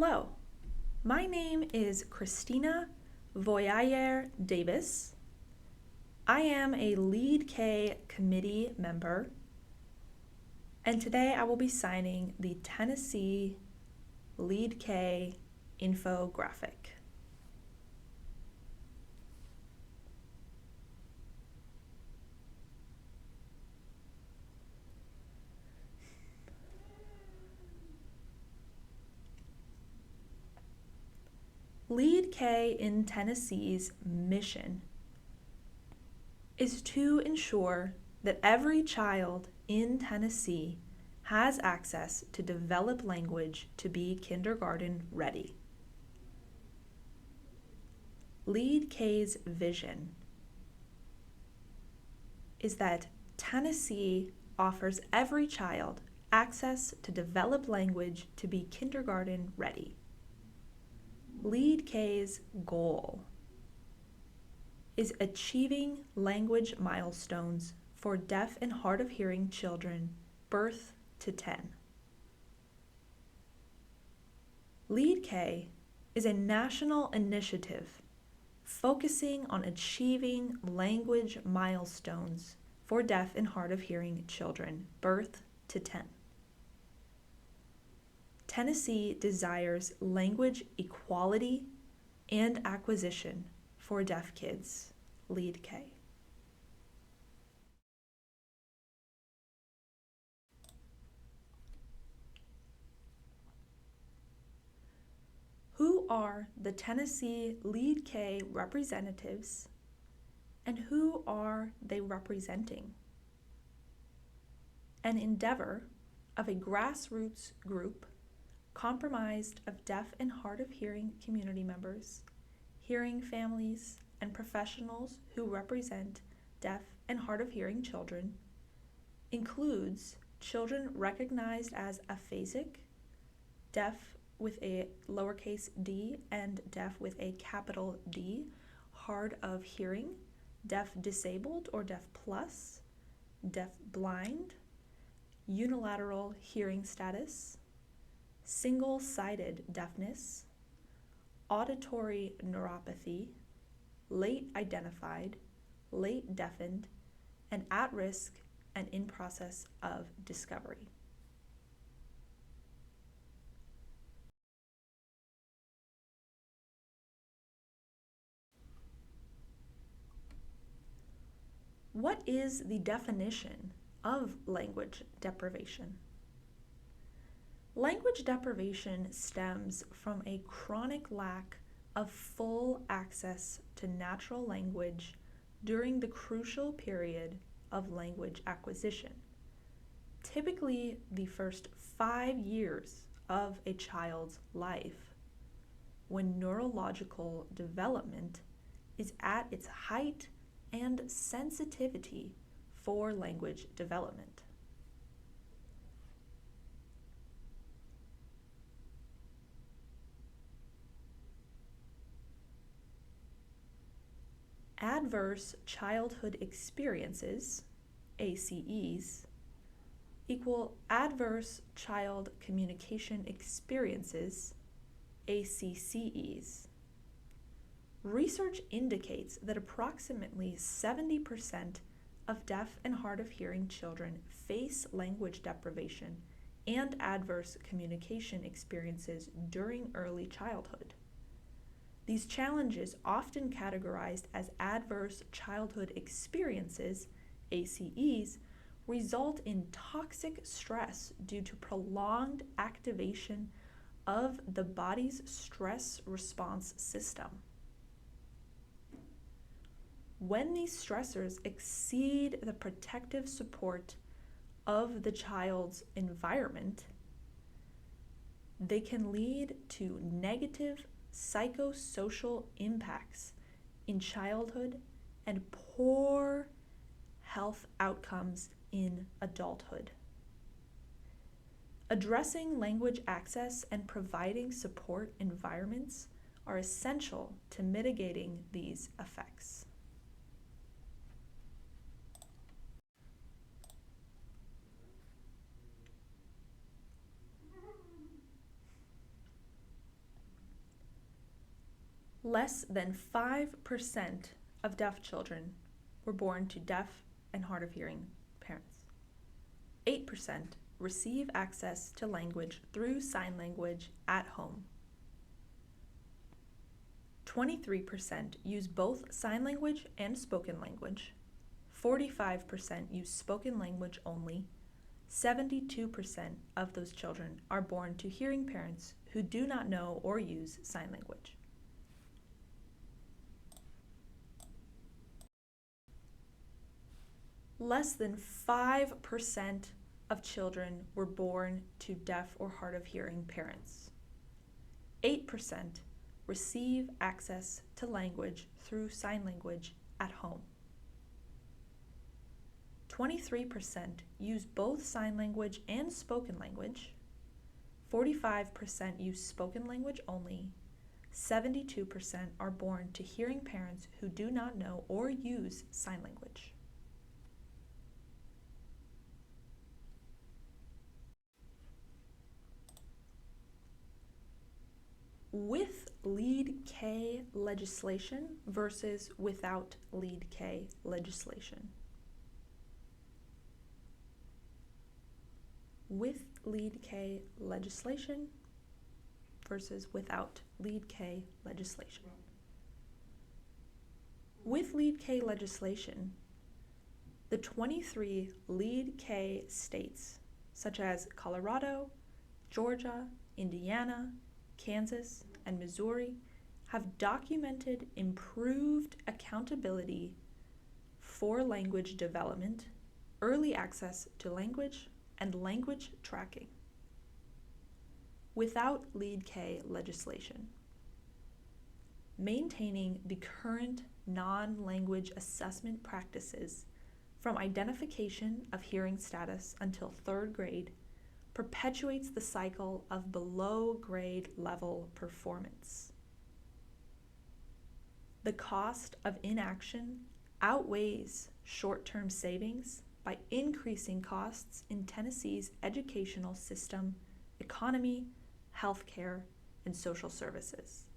Hello, my name is Christina Vorreyer-Davis. I am a Lead K committee member, and today I will be signing the Tennessee Lead K infographic. Lead K in Tennessee's mission is to ensure that every child in Tennessee has access to develop language to be kindergarten ready. Lead K's vision is that Tennessee offers every child access to develop language to be kindergarten ready. Lead K's goal is achieving language milestones for deaf and hard of hearing children birth to 10. Lead K is a national initiative focusing on achieving language milestones for deaf and hard of hearing children birth to 10. Tennessee desires language equality and acquisition for deaf kids. Lead K. Who are the Tennessee Lead K representatives, and who are they representing? An endeavor of a grassroots group comprised of deaf and hard of hearing community members, hearing families, and professionals who represent deaf and hard of hearing children, includes children recognized as aphasic, deaf with a lowercase d and deaf with a capital D, hard of hearing, deaf disabled or deaf plus, deaf blind, unilateral hearing status, single-sided deafness, auditory neuropathy, late identified, late deafened, and at risk and in process of discovery. What is the definition of language deprivation? Language deprivation stems from a chronic lack of full access to natural language during the crucial period of language acquisition, typically the first 5 years of a child's life, when neurological development is at its height and sensitivity for language development. Adverse childhood experiences, ACEs, equal adverse child communication experiences, ACCEs. Research indicates that approximately 70% of deaf and hard of hearing children face language deprivation and adverse communication experiences during early childhood. These challenges, often categorized as adverse childhood experiences, ACEs, result in toxic stress due to prolonged activation of the body's stress response system. When these stressors exceed the protective support of the child's environment, they can lead to negative psychosocial impacts in childhood and poor health outcomes in adulthood. Addressing language access and providing support environments are essential to mitigating these effects. Less than 5% of deaf children were born to deaf and hard of hearing parents. 8% receive access to language through sign language at home. 23% use both sign language and spoken language. 45% use spoken language only. 72% of those children are born to hearing parents who do not know or use sign language. Less than 5% of children were born to deaf or hard of hearing parents. 8% receive access to language through sign language at home. 23% use both sign language and spoken language. 45% use spoken language only. 72% are born to hearing parents who do not know or use sign language. With Lead K legislation versus without Lead K legislation. With Lead K legislation versus without Lead K legislation. With Lead K legislation, the 23 Lead K states, such as Colorado, Georgia, Indiana, Kansas, and Missouri, have documented improved accountability for language development, early access to language, and language tracking. Without Lead K legislation, maintaining the current non-language assessment practices from identification of hearing status until 3rd grade perpetuates the cycle of below grade level performance. The cost of inaction outweighs short-term savings by increasing costs in Tennessee's educational system, economy, healthcare, and social services.